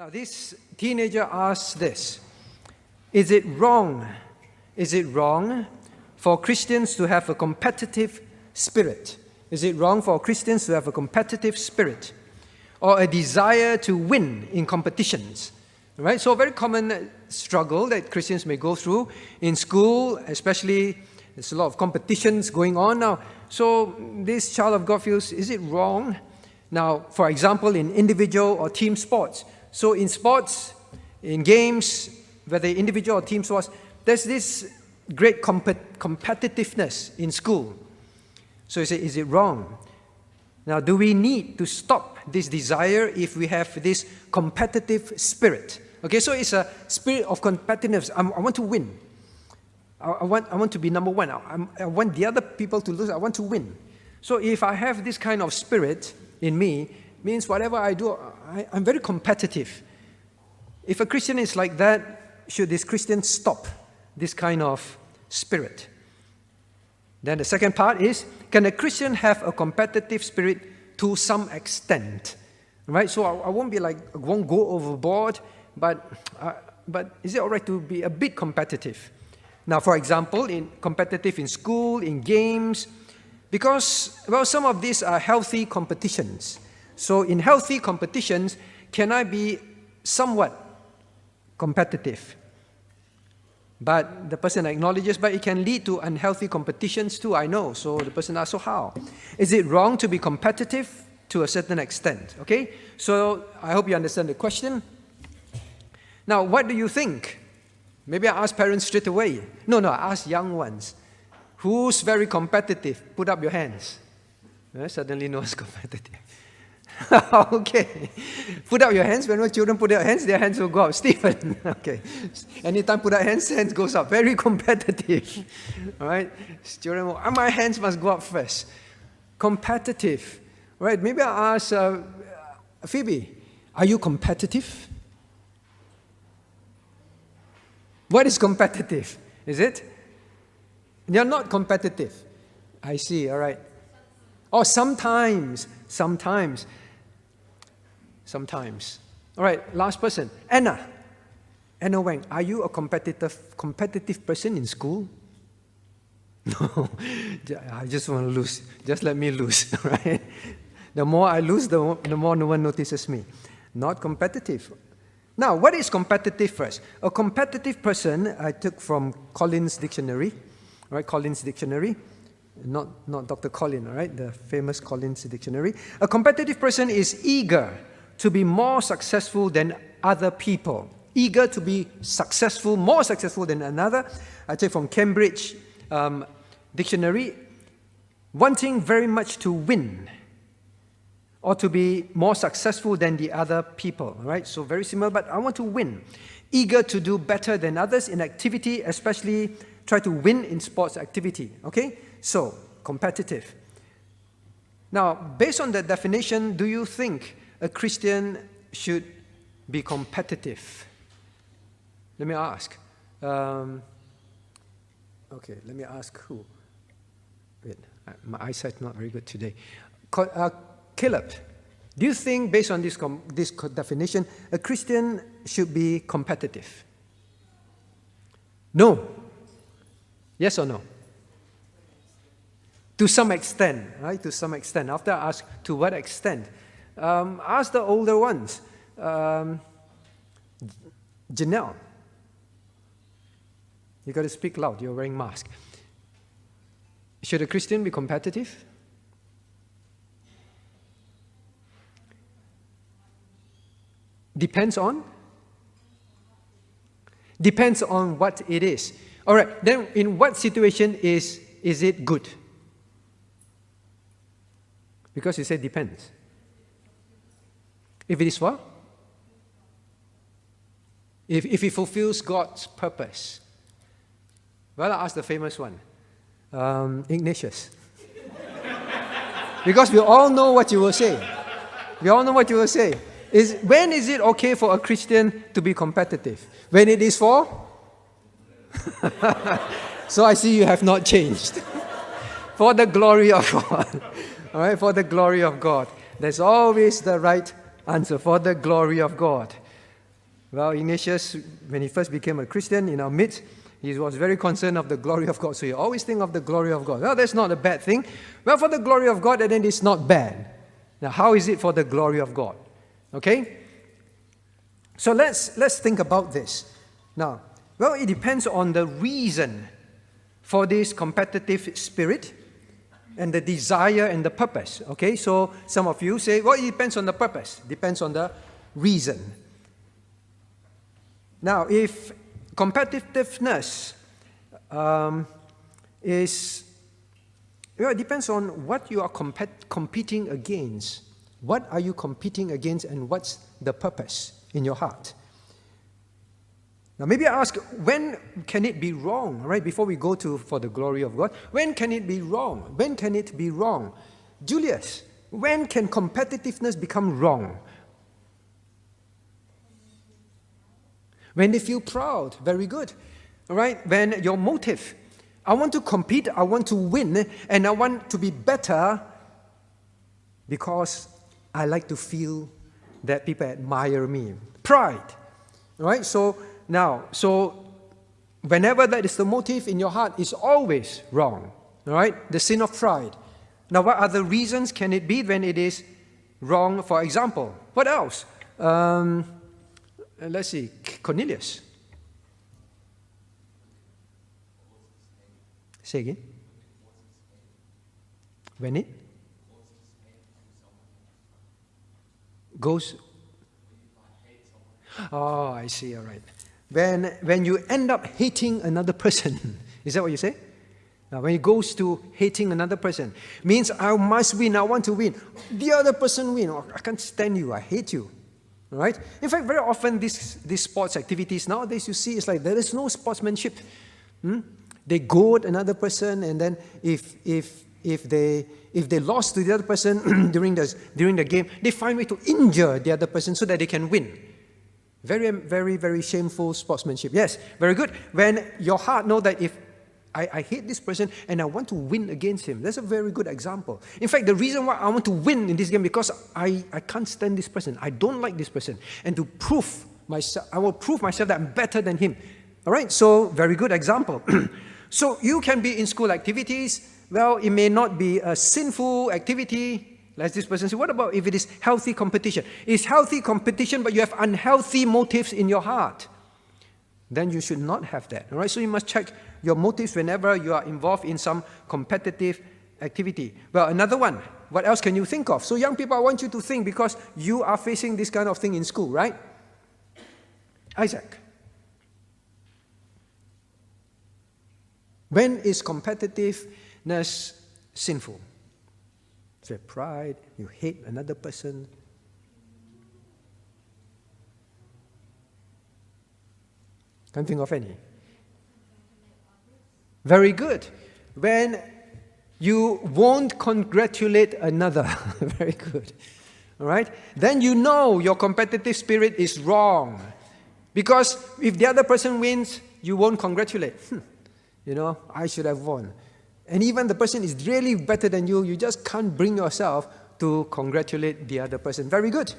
Now, this teenager asks this: Is it wrong? Is it wrong for Christians to have a competitive spirit? Is it wrong for Christians to have a competitive spirit or a desire to win in competitions? Right? So a very common struggle that Christians may go through in school, especially there's a lot of competitions going on now. So this child of God feels, is it wrong? Now, for example, in individual or team sports. So in sports, in games, whether individual or team sports, there's this great competitiveness in school. So you say, is it wrong? Now, do we need to stop this desire if we have this competitive spirit? Okay, so it's a spirit of competitiveness. I want to win. I want to be number one. I want the other people to lose. I want to win. So if I have this kind of spirit in me, means whatever I do, I'm very competitive. If a Christian is like that, should this Christian stop this kind of spirit? Then the second part is, can a Christian have a competitive spirit to some extent? Right? So I won't be like, I won't go overboard, but is it all right to be a bit competitive? Now, for example, competitive in school, in games, because, well, some of these are healthy competitions. So in healthy competitions, can I be somewhat competitive? But the person acknowledges, but it can lead to unhealthy competitions too, I know. So the person asks, so how? Is it wrong to be competitive to a certain extent? Okay? So I hope you understand the question. Now, what do you think? Maybe I ask parents straight away. No, I ask young ones. Who's very competitive? Put up your hands. Suddenly no one's competitive. Okay. Put up your hands. When children put their hands will go up. Stephen. Okay. Anytime put up hands goes up. Very competitive. All right. Children, my hands must go up first. Competitive. All right. Maybe I ask Phoebe, are you competitive? What is competitive? Is it? You're not competitive. I see. All right. Oh, sometimes. All right, last person. Anna Wang, are you a competitive person in school? No, I just want to lose. Just let me lose, right? The more I lose, the more no one notices me. Not competitive. Now, what is competitive first? A competitive person, I took from Collins Dictionary, right? Collins Dictionary. Not Dr. Collin, all right? The famous Collins Dictionary. A competitive person is eager to be more successful than other people. Eager to be successful, more successful than another. I take from Cambridge Dictionary. Wanting very much to win or to be more successful than the other people, all right? So very similar, but I want to win. Eager to do better than others in activity, especially try to win in sports activity, okay? So, competitive. Now, based on that definition, do you think a Christian should be competitive? Let me ask. Okay, let me ask who? Wait, my eyesight's not very good today. Caleb, do you think, based on this definition, a Christian should be competitive? No. Yes or no? To some extent, right? To some extent. After I ask, to what extent? Ask the older ones. Janelle. You got to speak loud. You're wearing mask. Should a Christian be competitive? Depends on? Depends on what it is. All right. Then, in what situation is it good? Because you said depends. If it is what? If it fulfills God's purpose. Well, I asked the famous one. Ignatius. Because we all know what you will say. We all know what you will say. When is it okay for a Christian to be competitive? When it is for? So I see you have not changed. For the glory of God. All right, for the glory of God. There's always the right answer, for the glory of God. Well, Ignatius, when he first became a Christian in our midst, he was very concerned of the glory of God. So you always think of the glory of God. Well, that's not a bad thing. Well, for the glory of God, and then it's not bad. Now, how is it for the glory of God? Okay? So let's think about this. Now, well, it depends on the reason for this competitive spirit and the desire and the purpose. Okay? So some of you say, well, it depends on the purpose. Depends on the reason. Now, if competitiveness is, well, it depends on what you are competing against. What are you competing against, and what's the purpose in your heart? Now, maybe I ask, when can it be wrong? Right, before we go to for the glory of God, when can it be wrong? When can it be wrong? Julius, when can competitiveness become wrong? When they feel proud. Very good. All right? When your motive, I want to compete, I want to win, and I want to be better because I like to feel that people admire me. Pride. All right? So whenever that is the motive in your heart, it's always wrong. All right? The sin of pride. Now, what other reasons can it be when it is wrong? For example, what else? Let's see, Cornelius. Say again. When it goes. Oh, I see, all right. When you end up hating another person, is that what you say? Now, when it goes to hating another person, means I must win, I want to win. The other person win. Oh, I can't stand you, I hate you. Right? In fact, very often these sports activities nowadays, you see, it's like there is no sportsmanship. They goad another person, and then if they lost to the other person during the game, they find a way to injure the other person so that they can win. Very, very, very shameful sportsmanship. Yes, very good. When your heart knows that if I hate this person and I want to win against him. That's a very good example. In fact, the reason why I want to win in this game because I can't stand this person. I don't like this person. And to prove myself, I will prove myself that I'm better than him. All right? So, very good example. So, you can be in school activities. Well, it may not be a sinful activity. Like this person says, what about if it is healthy competition? It's healthy competition, but you have unhealthy motives in your heart. Then you should not have that. All right? So, you must check your motives whenever you are involved in some competitive activity. Well, another one. What else can you think of? So young people, I want you to think because you are facing this kind of thing in school, right? Isaac. When is competitiveness sinful? Say pride, you hate another person. Can't think of any. Very good. When you won't congratulate another. Very good. All right? Then you know your competitive spirit is wrong. Because if the other person wins, you won't congratulate. You know, I should have won. And even the person is really better than you, you just can't bring yourself to congratulate the other person. Very good.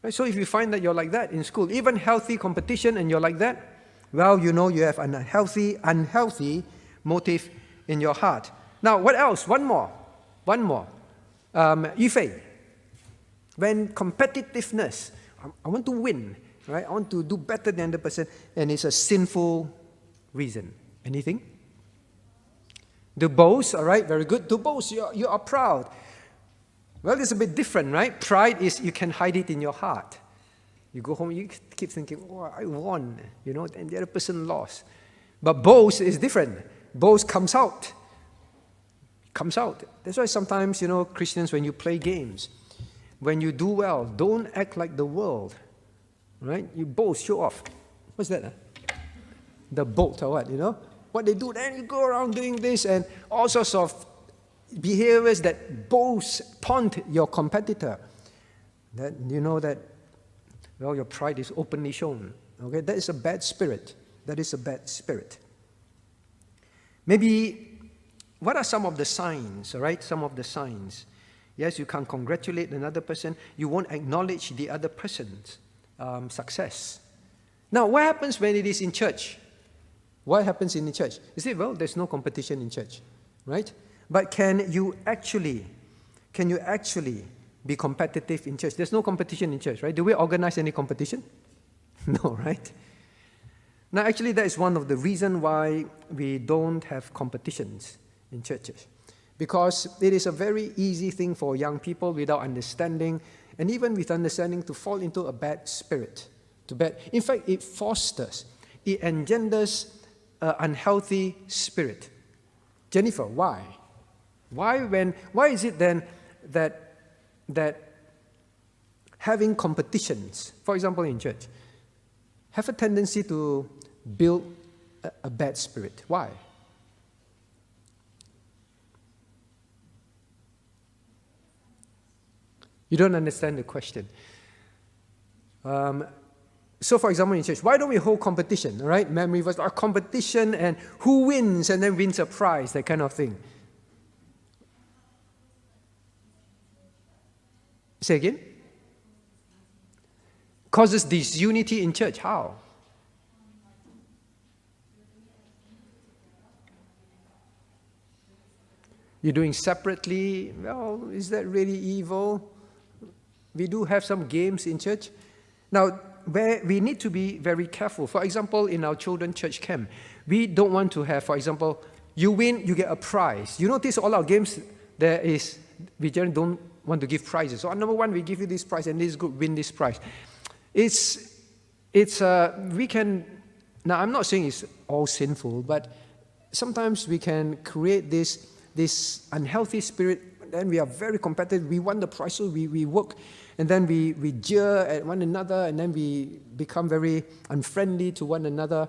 Right? So if you find that you're like that in school, even healthy competition and you're like that, well, you know you have an unhealthy motive in your heart. Now, what else? One more. Ife. When competitiveness, I want to win, right? I want to do better than the person, and it's a sinful reason. Anything? To boast, all right? Very good. To boast, you are proud. Well, it's a bit different, right? Pride is you can hide it in your heart. You go home, you keep thinking, oh, I won, you know, and the other person lost. But boast is different. Boast comes out. That's why sometimes, you know, Christians, when you play games, when you do well, don't act like the world, right? You boast, show off. What's that? The bolt or what, you know? What they do, then you go around doing this and all sorts of behaviors that boast, taunt your competitor. That you know that, well, your pride is openly shown. Okay, that is a bad spirit. Maybe, what are some of the signs, all right? Some of the signs. Yes, you can't congratulate another person. You won't acknowledge the other person's success. Now, what happens when it is in church? What happens in the church? You say, well, there's no competition in church, right? But can you actually be competitive in church? There's no competition in church, right? Do we organize any competition? No, right? Now, actually, that is one of the reasons why we don't have competitions in churches. Because it is a very easy thing for young people without understanding, and even with understanding, to fall into a bad spirit. In fact, it fosters, it engenders an unhealthy spirit. Jennifer, why? Why is it then that having competitions, for example in church, have a tendency to build a bad spirit? Why? You don't understand the question. So, for example, in church, why don't we hold competition, all right? Memory verse, our competition and who wins and then wins a prize, that kind of thing. Say again? Causes disunity in church. How? You're doing separately. Well, is that really evil? We do have some games in church. Now, where we need to be very careful. For example, in our children's church camp, we don't want to have, for example, you win, you get a prize. You notice all our games, we generally don't want to give prizes. So, number one, we give you this prize, and this group win this prize. Now I'm not saying it's all sinful, but sometimes we can create this unhealthy spirit. Then we are very competitive. We want the prize, so we work, and then we jeer at one another, and then we become very unfriendly to one another,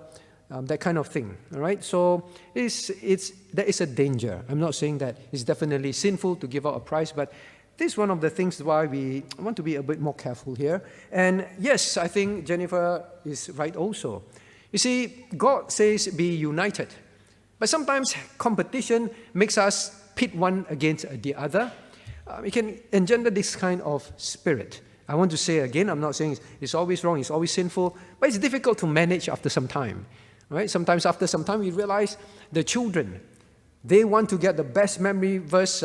that kind of thing. All right. So there is a danger. I'm not saying that it's definitely sinful to give out a prize, but this is one of the things why we want to be a bit more careful here. And yes, I think Jennifer is right also. You see, God says be united. But sometimes competition makes us pit one against the other. It can engender this kind of spirit. I want to say again, I'm not saying it's always wrong, it's always sinful, but it's difficult to manage after some time. Right? Sometimes after some time we realize the children, they want to get the best memory verse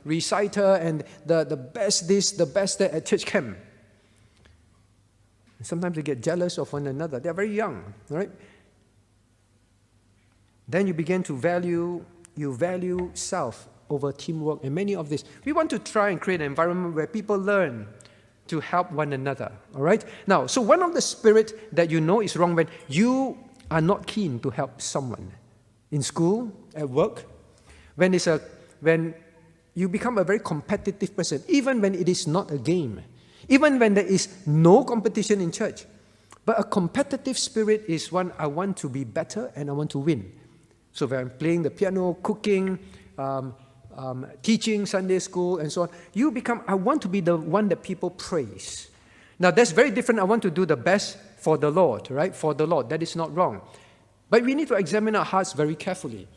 reciter and the best this, the best that at church camp. Sometimes they get jealous of one another. They're very young, right? Then you begin to value self over teamwork and many of this. We want to try and create an environment where people learn to help one another, all right? Now, so one of the spirit that you know is wrong when you are not keen to help someone in school, at work, when you become a very competitive person, even when it is not a game, even when there is no competition in church. But a competitive spirit is one, I want to be better and I want to win. So when I'm playing the piano, cooking, teaching Sunday school, and so on, you become, I want to be the one that people praise. Now that's very different. I want to do the best for the Lord, right? For the Lord. That is not wrong. But we need to examine our hearts very carefully.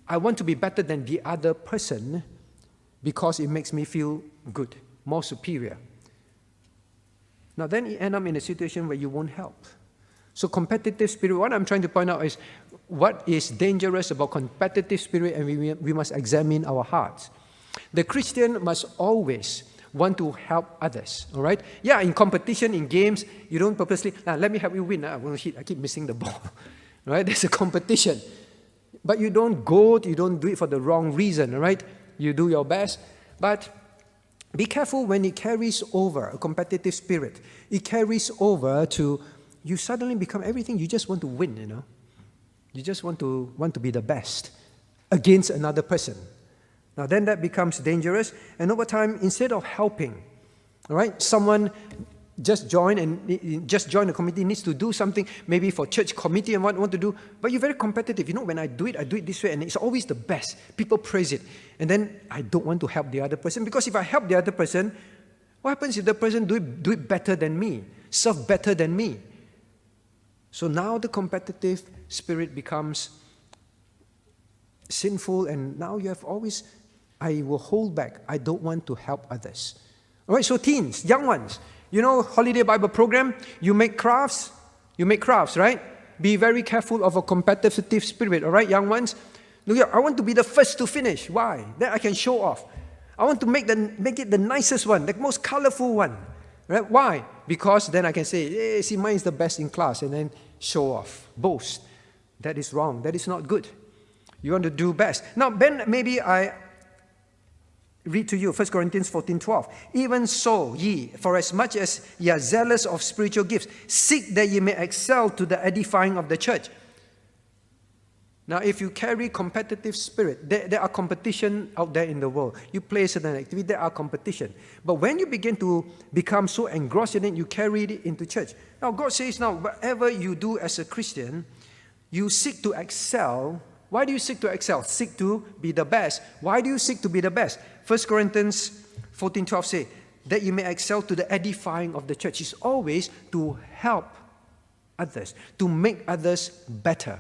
I want to be better than the other person because it makes me feel good, more superior. Now then you end up in a situation where you won't help. So competitive spirit, what I'm trying to point out is what is dangerous about competitive spirit, and we must examine our hearts. The Christian must always want to help others, all right? Yeah, in competition, in games, you don't purposely, let me help you win. I keep missing the ball, right? There's a competition. But you don't do it for the wrong reason, all right? You do your best. But be careful when it carries over, a competitive spirit. It carries over to, you suddenly become everything, you just want to win, you know? You just want to be the best against another person. Now then that becomes dangerous, and over time, instead of helping, all right, someone just join the committee, needs to do something, maybe for church committee and what want to do, but you're very competitive. You know, when I do it this way, and it's always the best. People praise it. And then I don't want to help the other person, because if I help the other person, what happens if the person do it better than me, serve better than me? So now the competitive spirit becomes sinful, and now you have always, I will hold back. I don't want to help others. All right, so teens, young ones, You know, holiday Bible program, you make crafts, right? Be very careful of a competitive spirit, all right, young ones? Look here, I want to be the first to finish. Why? Then I can show off. I want to make it the nicest one, the most colorful one. Right? Why? Because then I can say, hey, see, mine is the best in class, and then show off, boast. That is wrong. That is not good. You want to do best. Now, then maybe I read to you 1 Corinthians 14:12. Even so, ye, for as much as ye are zealous of spiritual gifts, seek that ye may excel to the edifying of the church. Now, if you carry competitive spirit, there are competition out there in the world. You play a certain activity, there are competition. But when you begin to become so engrossed in it, you carry it into church. Now, God says, now, whatever you do as a Christian, you seek to excel. Why do you seek to excel? Seek to be the best. Why do you seek to be the best? 1 Corinthians 14:12 say, that you may excel to the edifying of the church. It's always to help others, to make others better.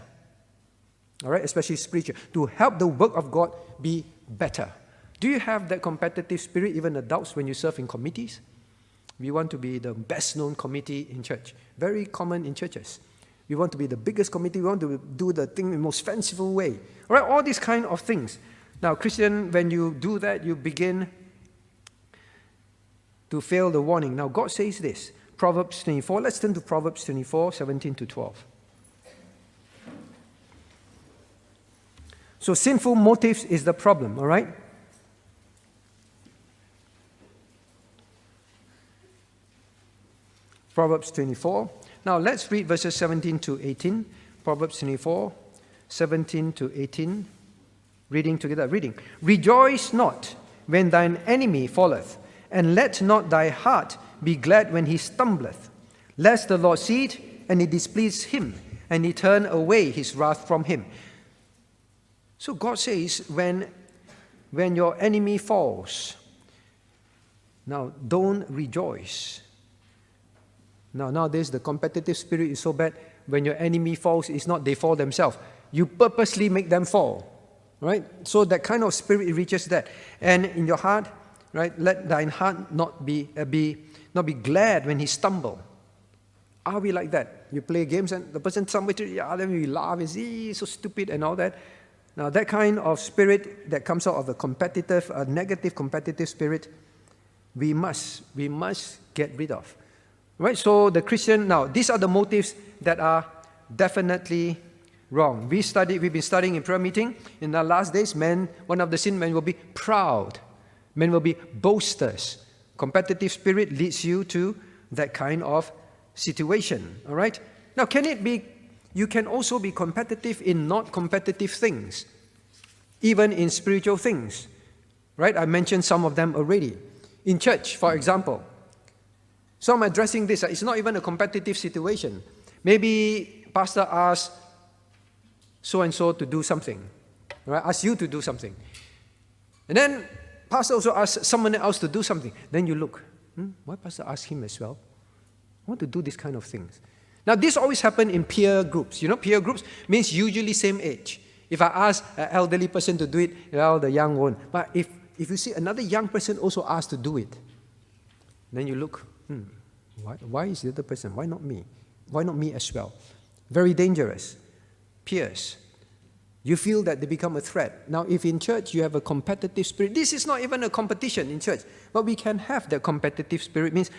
All right, especially spiritual, to help the work of God be better. Do you have that competitive spirit, even adults, when you serve in committees? We want to be the best-known committee in church. Very common in churches. We want to be the biggest committee. We want to do the thing in the most fanciful way. All right, all these kind of things. Now, Christian, when you do that, you begin to fail the warning. Now, God says this, Proverbs 24. Let's turn to Proverbs 24, 17 to 12. So sinful motives is the problem, all right? Proverbs 24. Now let's read verses 17 to 18. Proverbs 24, 17 to 18. Reading together. Reading. Rejoice not when thine enemy falleth, and let not thy heart be glad when he stumbleth, lest the Lord see it, and it displease him, and he turn away his wrath from him. So God says, when your enemy falls, now don't rejoice. Now nowadays the competitive spirit is so bad. When your enemy falls, it's not they fall themselves. You purposely make them fall, right? So that kind of spirit reaches that. And in your heart, right? Let thine heart not be glad when he stumble. Are we like that? You play games and the person stumbles, then we laugh and say, so stupid and all that. Now, that kind of spirit that comes out of a negative competitive spirit, we must get rid of. Right? So the Christian, now, these are the motives that are definitely wrong. We've been studying in prayer meeting. In the last days, one of the sin men will be proud. Men will be boasters. Competitive spirit leads you to that kind of situation. All right? Now, you can also be competitive in not competitive things, even in spiritual things, right? I mentioned some of them already. In church, for example, so I'm addressing this. It's not even a competitive situation. Maybe pastor asks so-and-so to do something, right? Asks you to do something. And then pastor also asks someone else to do something. Then you look, why pastor ask him as well? I want to do this kind of things. Now, this always happens in peer groups. You know, peer groups means usually same age. If I ask an elderly person to do it, well, the young won't. But if you see another young person also asked to do it, then you look, why is the other person? Why not me? Why not me as well? Very dangerous. Peers. You feel that they become a threat. Now, if in church you have a competitive spirit, this is not even a competition in church, but we can have that competitive spirit. Means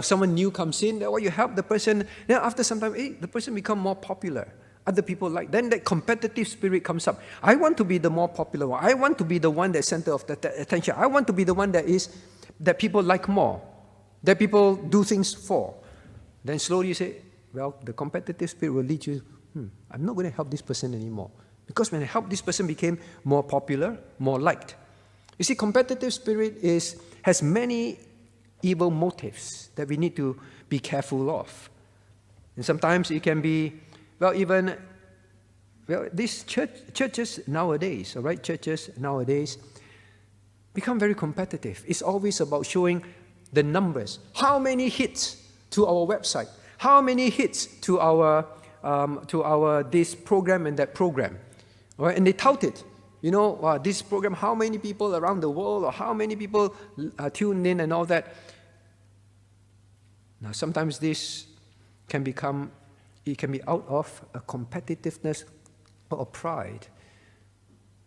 someone new comes in, or you help the person, then after some time, the person become more popular. Other people like, then that competitive spirit comes up. I want to be the more popular one. I want to be the one that's center of the attention. I want to be the one that people like more, that people do things for. Then slowly you say, well, the competitive spirit will lead you, I'm not going to help this person anymore. Because when I help this person became more popular, more liked. You see, competitive spirit has many evil motives that we need to be careful of. And sometimes it can be, these churches nowadays, all right, churches nowadays become very competitive. It's always about showing the numbers. How many hits to our website? How many hits to our this program and that program? All right, and they tout it. You know, this program, how many people around the world or how many people tuned in and all that. Now, sometimes this can be out of a competitiveness or pride.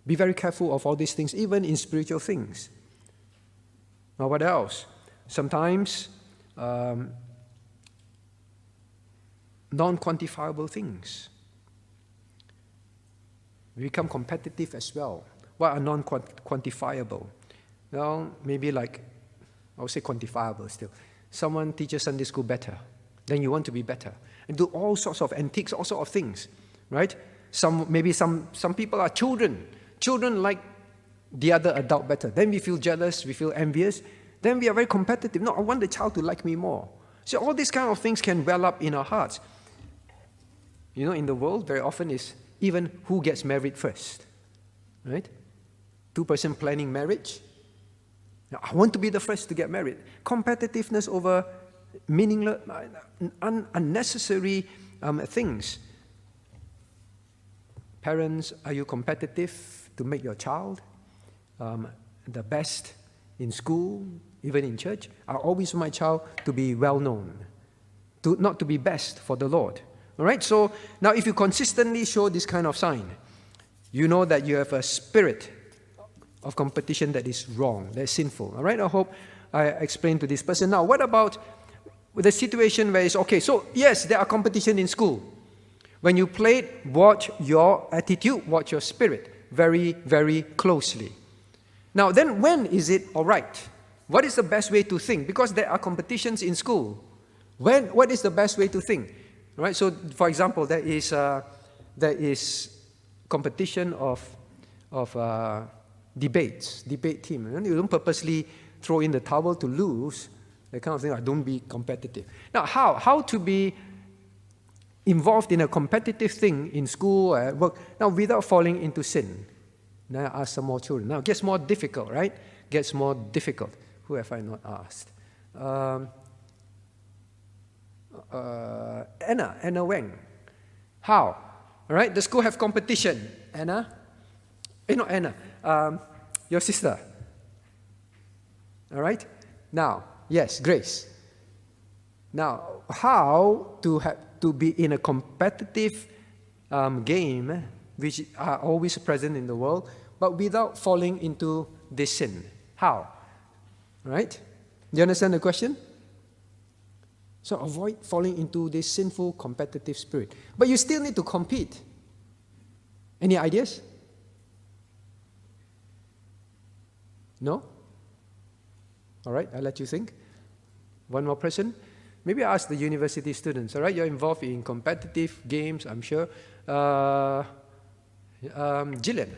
Be very careful of all these things, even in spiritual things. Now, what else? Sometimes non-quantifiable things. We become competitive as well. What are non-quantifiable? Well, maybe like, I would say quantifiable still. Someone teaches Sunday school better, then you want to be better. And do all sorts of antiques, all sorts of things, right? Maybe some people are children. Children like the other adult better. Then we feel jealous, we feel envious. Then we are very competitive. No, I want the child to like me more. So all these kind of things can well up in our hearts. You know, in the world, very often is even who gets married first, right? Two-person planning marriage. Now, I want to be the first to get married. Competitiveness over meaningless, unnecessary things. Parents, are you competitive to make your child the best in school, even in church? I always want my child to be well known, not to be best for the Lord. All right, so now if you consistently show this kind of sign, you know that you have a spirit of competition that is wrong, that is sinful. All right, I hope I explained to this person. Now, what about the situation where it's okay? So, yes, there are competition in school. When you play it, watch your attitude, watch your spirit very, very closely. Now, then when is it all right? What is the best way to think? Because there are competitions in school. What is the best way to think? Right? So, for example, there is competition of debate team. And you don't purposely throw in the towel to lose, that kind of thing. Don't be competitive. Now, how to be involved in a competitive thing in school or at work, now without falling into sin? Now I ask some more children. Now it gets more difficult, right? Gets more difficult. Who have I not asked? Anna Wang. How? All right, the school have competition. Anna? Not Anna. Your sister. All right? Now, yes, Grace. Now, how to be in a competitive game, which are always present in the world, but without falling into this sin? How? Right? Do you understand the question? So avoid falling into this sinful competitive spirit. But you still need to compete. Any ideas? No? All right, I'll let you think. One more person. Maybe I ask the university students. All right, you're involved in competitive games, I'm sure. Gillian.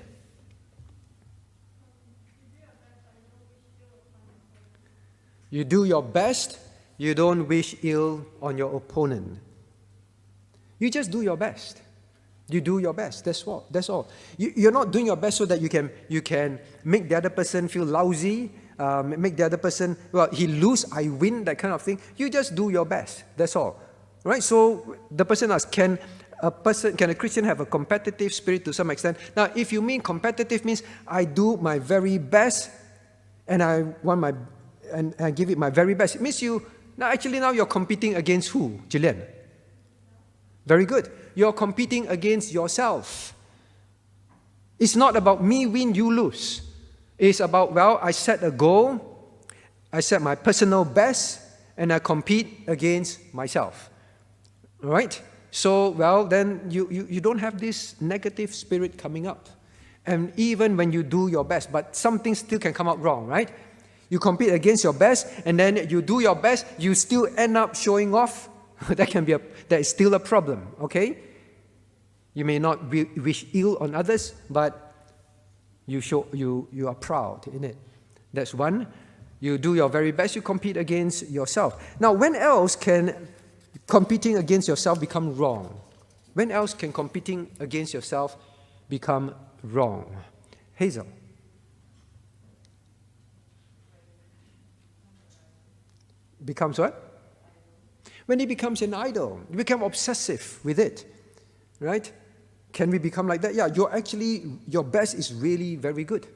You do your best. You don't wish ill on your opponent. You just do your best. You do your best. That's all. That's all. You're not doing your best so that you can make the other person feel lousy, make the other person, well, he lose, I win, that kind of thing. You just do your best. That's all. Right? So the person asks, can a Christian have a competitive spirit to some extent? Now, if you mean competitive means I do my very best and I give it my very best. It means now you're competing against who, Gillian? Very good. You're competing against yourself. It's not about me win, you lose. It's about, well, I set a goal, I set my personal best, and I compete against myself. All right? So, well, then you don't have this negative spirit coming up. And even when you do your best, but something still can come out wrong, right? You compete against your best, and then you do your best, you still end up showing off. That is still a problem, okay? You may not wish ill on others, but you are proud in it. That's one. You do your very best, you compete against yourself. Now, when else can competing against yourself become wrong? When else can competing against yourself become wrong? Hazel. Becomes what? When it becomes an idol, you become obsessive with it, right? Can we become like that? Yeah, your best is really very good.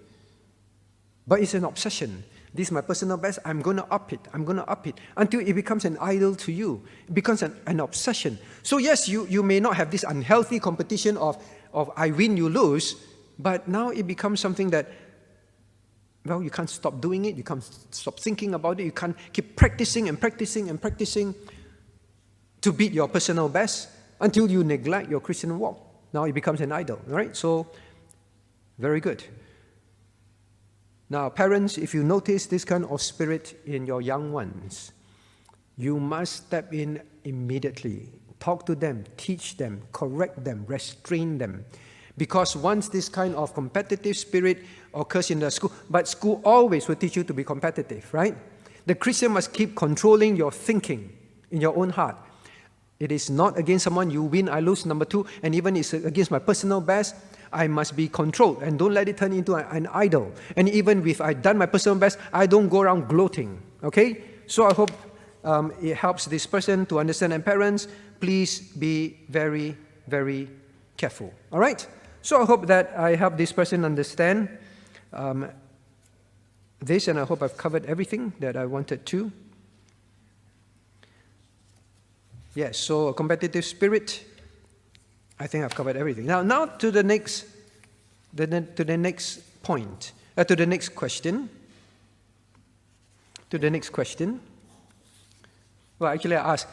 But it's an obsession. This is my personal best. I'm going to up it. I'm going to up it until it becomes an idol to you. It becomes an obsession. So yes, you may not have this unhealthy competition of I win, you lose, but now it becomes something that, well, you can't stop doing it. You can't stop thinking about it. You can't keep practicing and practicing and practicing to beat your personal best until you neglect your Christian walk. Now it becomes an idol, right? So, very good. Now, parents, if you notice this kind of spirit in your young ones, you must step in immediately. Talk to them, teach them, correct them, restrain them. Because once this kind of competitive spirit occurs in the school, but school always will teach you to be competitive, right? The Christian must keep controlling your thinking in your own heart. It is not against someone, you win, I lose, number two, and even it's against my personal best, I must be controlled and don't let it turn into an idol. And even if I've done my personal best, I don't go around gloating, okay? So I hope it helps this person to understand. And parents, please be very, very careful, all right? So I hope that I help this person understand this, and I hope I've covered everything that I wanted to. Yes, so a competitive spirit, I think I've covered everything. Now to the next point, to the next question. To the next question. Well, actually I asked,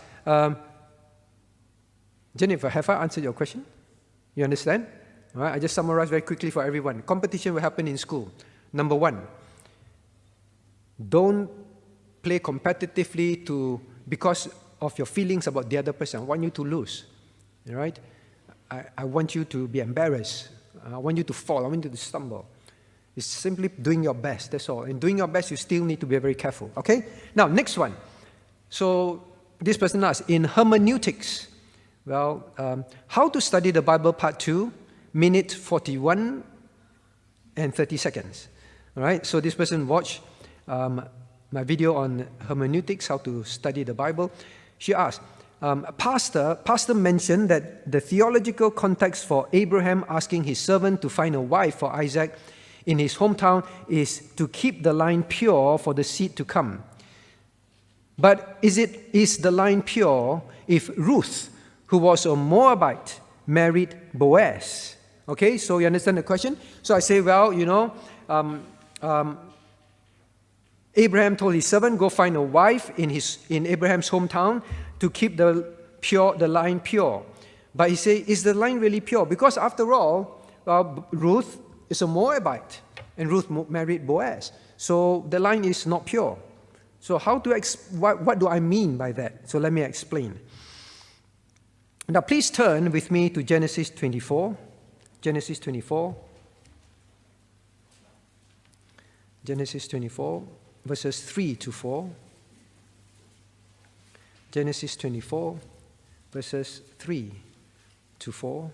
Jennifer, have I answered your question? You understand? All right, I just summarize very quickly for everyone. Competition will happen in school. Number one, don't play competitively because of your feelings about the other person. I want you to lose. All right? I want you to be embarrassed. I want you to fall. I want you to stumble. It's simply doing your best. That's all. And doing your best, you still need to be very careful. Okay? Now, next one. So, this person asked, in hermeneutics, well, how to study the Bible part 2, minute 41 and 30 seconds. All right? So, this person watched my video on hermeneutics, how to study the Bible. She asked, Pastor mentioned that the theological context for Abraham asking his servant to find a wife for Isaac in his hometown is to keep the line pure for the seed to come. But is the line pure if Ruth, who was a Moabite, married Boaz? Okay, so you understand the question? So I say, well, Abraham told his servant, go find a wife in Abraham's hometown to keep the line pure. But he said, is the line really pure? Because after all, Ruth is a Moabite, and Ruth married Boaz. So the line is not pure. So what do I mean by that? So let me explain. Now please turn with me to Genesis 24. Genesis 24. Genesis 24, verses 3 to 4. Genesis 24, verses 3 to 4.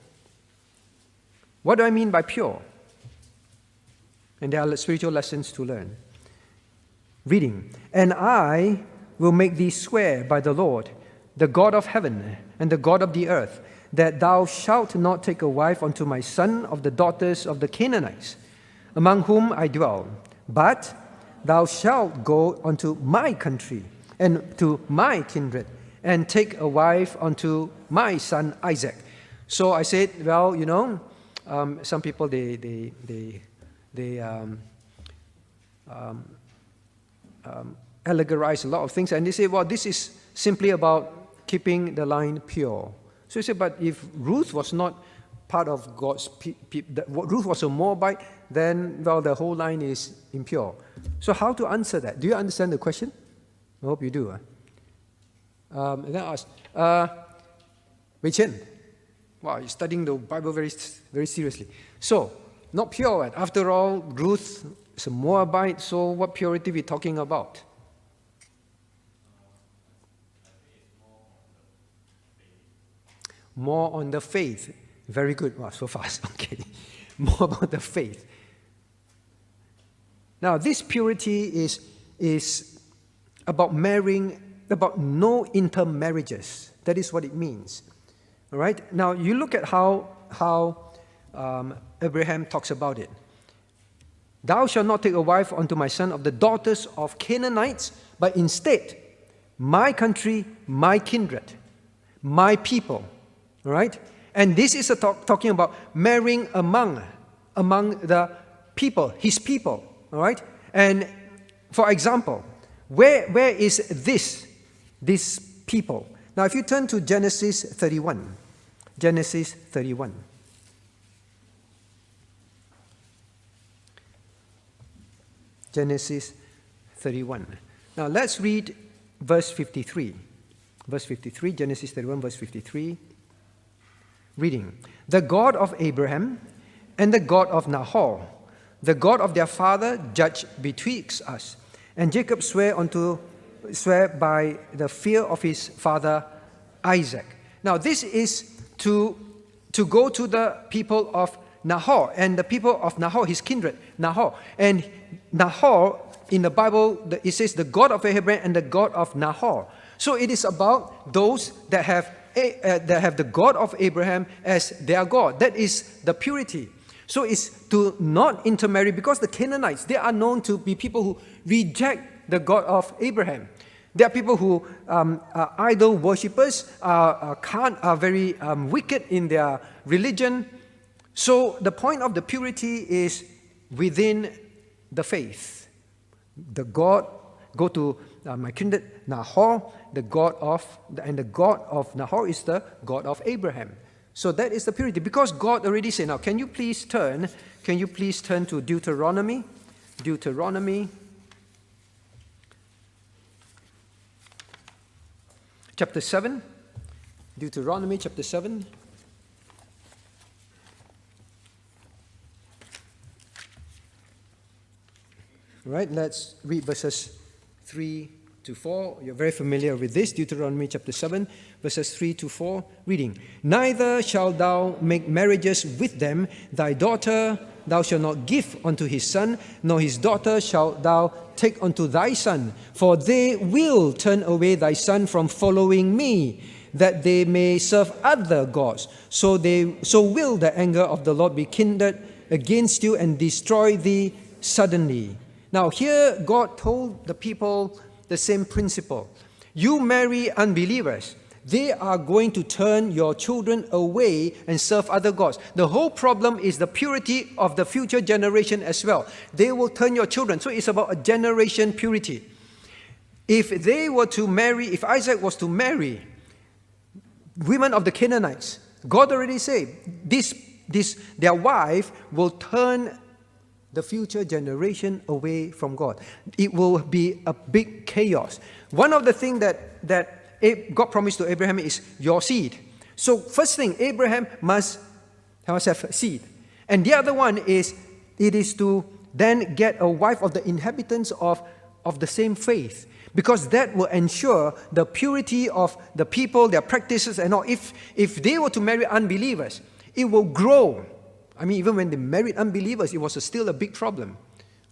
What do I mean by pure? And there are spiritual lessons to learn. Reading. And I will make thee swear by the Lord, the God of heaven and the God of the earth, that thou shalt not take a wife unto my son of the daughters of the Canaanites, among whom I dwell, but thou shalt go unto my country and to my kindred, and take a wife unto my son Isaac. So I said, well, some people they allegorize a lot of things, and they say, well, this is simply about keeping the line pure. So he said, but if Ruth was not part of God's people, Ruth was a Moabite, then, well, the whole line is impure. So how to answer that? Do you understand the question? I hope you do. And then I asked, Wei Chen, wow, you're studying the Bible very, very seriously. So, not pure. After all, Ruth is a Moabite, so what purity are we talking about? More on the faith. Very good. Wow, so fast. Okay. More about the faith. Now, this purity is about marrying, about no intermarriages. That is what it means. All right? Now, you look at how Abraham talks about it. Thou shalt not take a wife unto my son of the daughters of Canaanites, but instead, my country, my kindred, my people. All right? And this is talking about marrying among the people, his people. All right? And for example, where is this people? Now, if you turn to Genesis 31. Genesis 31. Genesis 31. Now, let's read verse 53. Verse 53, Genesis 31, verse 53. Reading. The God of Abraham and the God of Nahor, the God of their father, judged betwixt us. And Jacob sware by the fear of his father Isaac. Now, this is to go to the people of Nahor, and the people of Nahor, his kindred, Nahor. And Nahor, in the Bible, it says the God of Abraham and the God of Nahor. So it is about those that have the God of Abraham as their God. That is the purity. So it's to not intermarry, because the Canaanites, they are known to be people who reject the God of Abraham. They are people who are idol worshippers, are very wicked in their religion. So the point of the purity is within the faith. The God, go to my kindred Nahor, the God of Nahor is the God of Abraham. So that is the purity, because God already said. Now, can you please turn to Deuteronomy? Deuteronomy chapter 7. Deuteronomy chapter 7. All right, let's read verses 3 to 4. You're very familiar with this. Deuteronomy chapter 7, verses 3 to 4. Reading. Neither shalt thou make marriages with them. Thy daughter thou shalt not give unto his son, nor his daughter shalt thou take unto thy son. For they will turn away thy son from following me, that they may serve other gods. So will the anger of the Lord be kindled against you and destroy thee suddenly. Now here God told the people the same principle. You marry unbelievers, they are going to turn your children away and serve other gods. The whole problem is the purity of the future generation as well. They will turn your children. So it's about a generation purity. If Isaac was to marry women of the Canaanites, God already said, their wife will turn the future generation away from God. It will be a big chaos. One of the things that God promised to Abraham is your seed. So first thing, Abraham must have seed. And the other one is, it is to then get a wife of the inhabitants of the same faith. Because that will ensure the purity of the people, their practices and all. If they were to marry unbelievers, it will grow. I mean, even when they married unbelievers, it was still a big problem.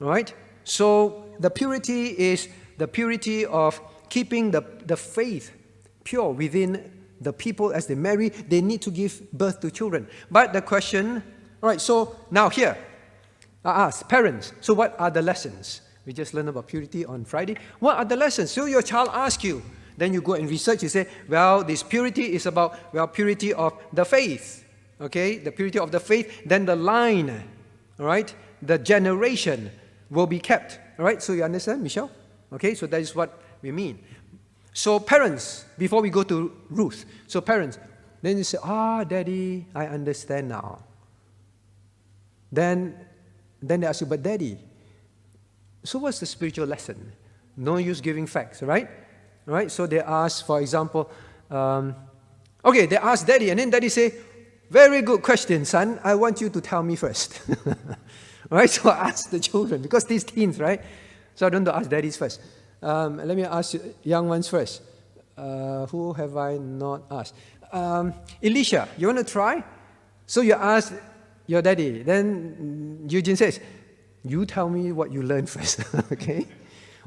All right? So the purity is the purity of keeping the faith pure within the people as they marry. They need to give birth to children. But the question, all right, so now here, I ask parents, so what are the lessons? We just learned about purity on Friday. What are the lessons? So your child asks you, then you go and research, you say, well, this purity is about, purity of the faith. Okay, the purity of the faith, then the line, all right, the generation will be kept. All right, so you understand, Michelle? Okay, so that is what we mean. So parents, before we go to Ruth, so parents, then you say, Daddy, I understand now. Then they ask you, but Daddy, so what's the spiritual lesson? No use giving facts, right? All right, so they ask, for example, they ask Daddy, and then Daddy say, very good question, son. I want you to tell me first. Right? So I ask the children, because these teens, right? So I don't ask daddies first. Let me ask young ones first. Who have I not asked? Elisha, you want to try? So you ask your daddy. Then Eugene says, you tell me what you learned first. Okay?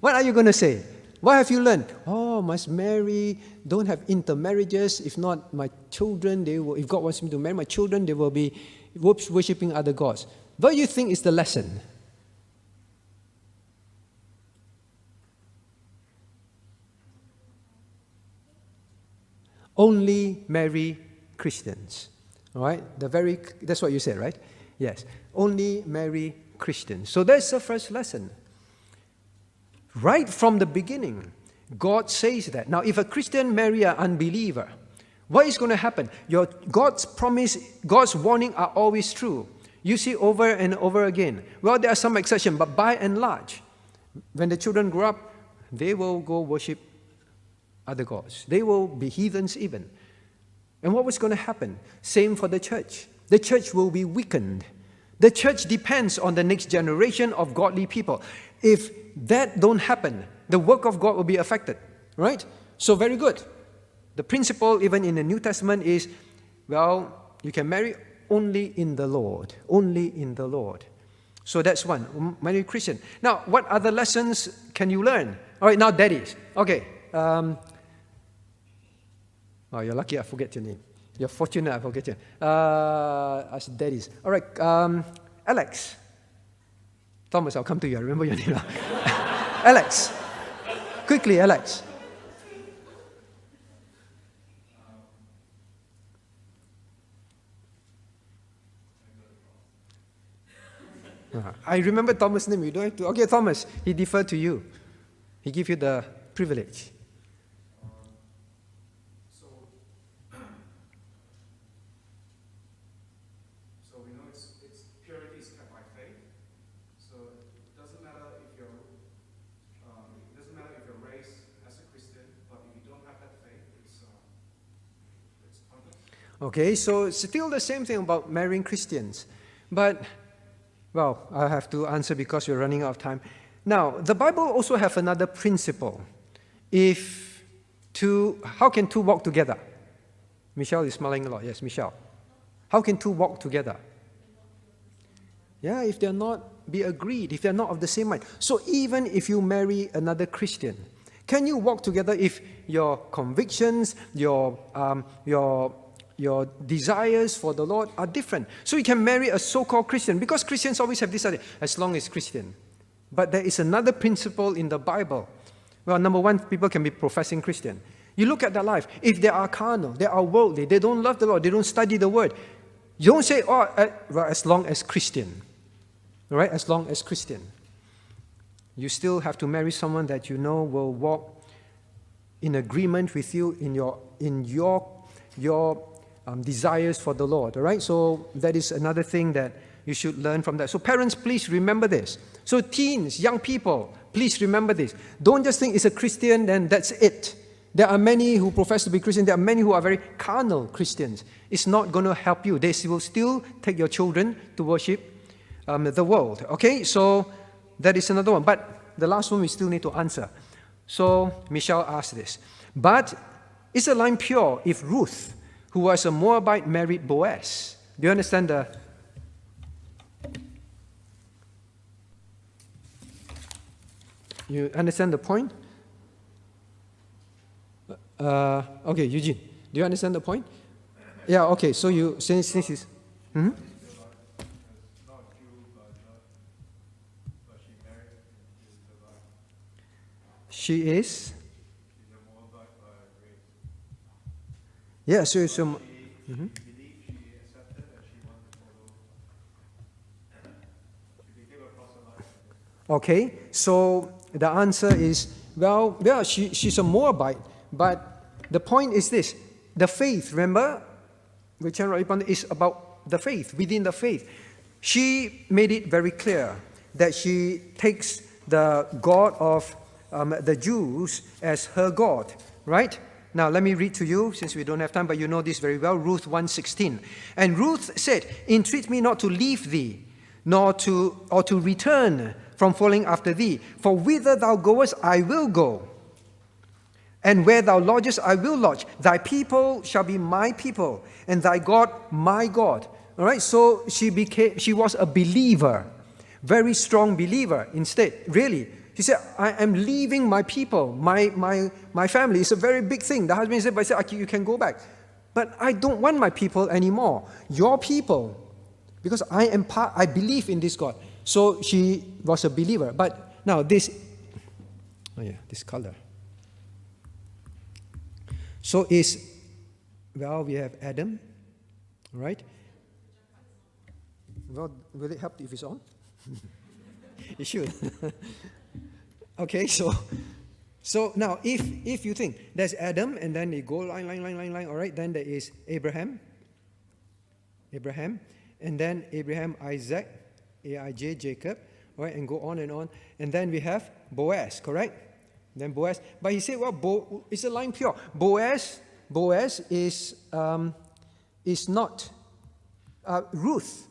What are you going to say? What have you learned? Must marry, don't have intermarriages. If not, my children, if God wants me to marry my children, they will be worshipping other gods. What do you think is the lesson? only marry Christians. All right? That's what you said, right? Yes. Only marry Christians. So that's the first lesson. Right from the beginning, God says that. Now, if a Christian marry an unbeliever, what is going to happen? God's promise, God's warning are always true. You see over and over again. Well, there are some exceptions, but by and large, when the children grow up, they will go worship other gods. They will be heathens even. And what was going to happen? Same for the church. The church will be weakened. The church depends on the next generation of godly people. If that don't happen, the work of God will be affected. Right? So very good. The principle even in the New Testament is, well, you can marry only in the Lord. Only in the Lord. So that's one. Marry Christian. Now, what other lessons can you learn? All right, now daddies. Okay. Oh, you're lucky I forget your name. You're fortunate I forget your name. As daddies. All right, Alex. Thomas, I'll come to you. I remember your name now. Alex. Quickly, Alex. I remember Thomas' name. You don't have to. Okay, Thomas, he deferred to you. He gave you the privilege. So we know it's purity is kept by faith. So it doesn't matter if you're raised as a Christian, but if you don't have that faith, it's pointless. Okay, so it's still the same thing about marrying Christians, but. Well, I have to answer because we're running out of time. Now, the Bible also have another principle. How can two walk together? Michelle is smiling a lot. Yes, Michelle. How can two walk together? Yeah, if they're not be agreed, if they're not of the same mind. So even if you marry another Christian, can you walk together if your convictions, your desires for the Lord are different? So you can marry a so-called Christian, because Christians always have this idea, as long as Christian. But there is another principle in the Bible. Well, number one, people can be professing Christian. You look at their life. If they are carnal, they are worldly, they don't love the Lord, they don't study the Word, you don't say, well, as long as Christian. All right? As long as Christian. You still have to marry someone that you know will walk in agreement with you in your desires for the Lord. All right? So that is another thing that you should learn from that. So parents, please remember this. So teens, young people, please remember this. Don't just think it's a Christian, then that's it. There are many who profess to be Christian. There are many who are very carnal Christians. It's not going to help you. They will still take your children to worship the world. Okay? So that is another one. But the last one we still need to answer. So Michelle asked this. But is the line pure if Ruth, who was a Moabite, married Boaz? Do you understand the... You understand the point? Okay, Eugene, do you understand the point? Yeah, okay, so you, since this is... Hmm? She is? Yeah, so some... Mm-hmm. Okay, so the answer is, well, she's a Moabite, but the point is this, the faith, remember, is about the faith, within the faith. She made it very clear that she takes the God of the Jews as her God, right? Now, let me read to you, since we don't have time, but you know this very well, Ruth 1:16. And Ruth said, entreat me not to leave thee, or to return from following after thee. For whither thou goest, I will go. And where thou lodgest, I will lodge. Thy people shall be my people, and thy God, my God. All right, so she was a believer, very strong believer instead, really. She said, I am leaving my people, my family. It's a very big thing. The husband said, but you can go back. But I don't want my people anymore. Your people, because I believe in this God. So she was a believer. But now this color. So is Well, we have Adam, right? Well, will it help if it's on? It should. Okay, so now if you think there's Adam and then you go line, all right, then there is Abraham, and then Abraham, Isaac, Aij, Jacob, all right, and go on, and then we have Boaz, correct? Then Boaz, but he said, well, is the line pure? Boaz is not Ruth,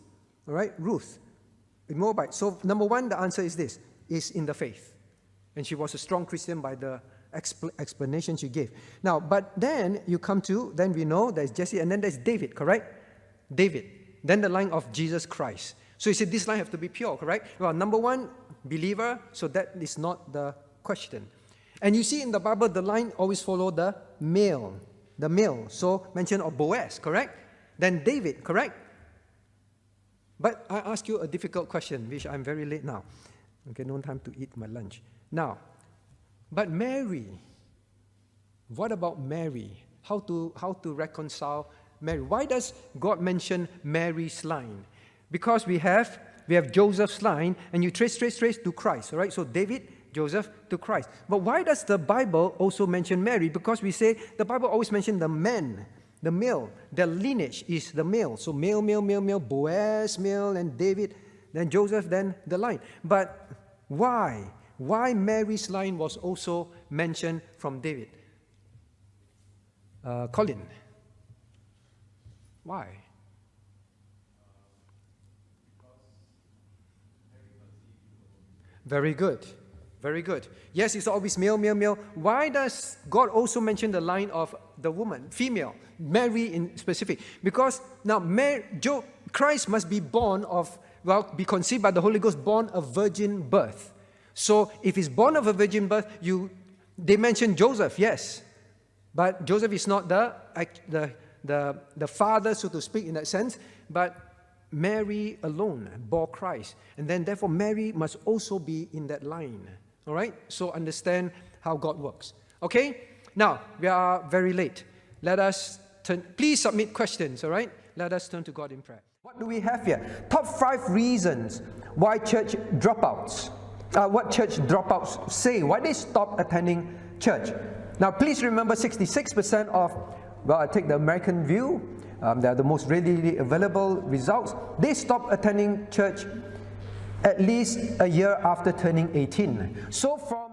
all right, Ruth, Moabite. So number one, the answer is this, is in the faith. And she was a strong Christian by the explanation she gave. Now, but then you come to, then we know there's Jesse, and then there's David, correct? David. Then the line of Jesus Christ. So you said this line have to be pure, correct? Well, number one, believer, so that is not the question. And you see in the Bible, the line always follow the male. So mention of Boaz, correct? Then David, correct? But I ask you a difficult question, which I'm very late now. Okay, no time to eat my lunch. Now, but Mary, what about Mary? How to reconcile Mary? Why does God mention Mary's line? Because we have Joseph's line, and you trace to Christ, all right? So David, Joseph to Christ. But why does the Bible also mention Mary? Because we say the Bible always mentions the man, the male. The lineage is the male. So male, Boaz, male, and David, then Joseph, then the line. But why? Why Mary's line was also mentioned from David? Colin. Why? Very good. Yes, it's always male. Why does God also mention the line of the woman, female, Mary in specific? Because now Christ must be be conceived by the Holy Ghost, born of virgin birth. So if he's born of a virgin birth, they mention Joseph, yes. But Joseph is not the father, so to speak, in that sense. But Mary alone bore Christ. And then therefore Mary must also be in that line. All right? So understand how God works. Okay? Now, we are very late. Let us turn. Please submit questions, all right? Let us turn to God in prayer. What do we have here? Top 5 reasons why church dropouts. What church dropouts say. Why they stop attending church. Now, please remember 66% of, I take the American view, they are the most readily available results. They stop attending church at least a year after turning 18. So from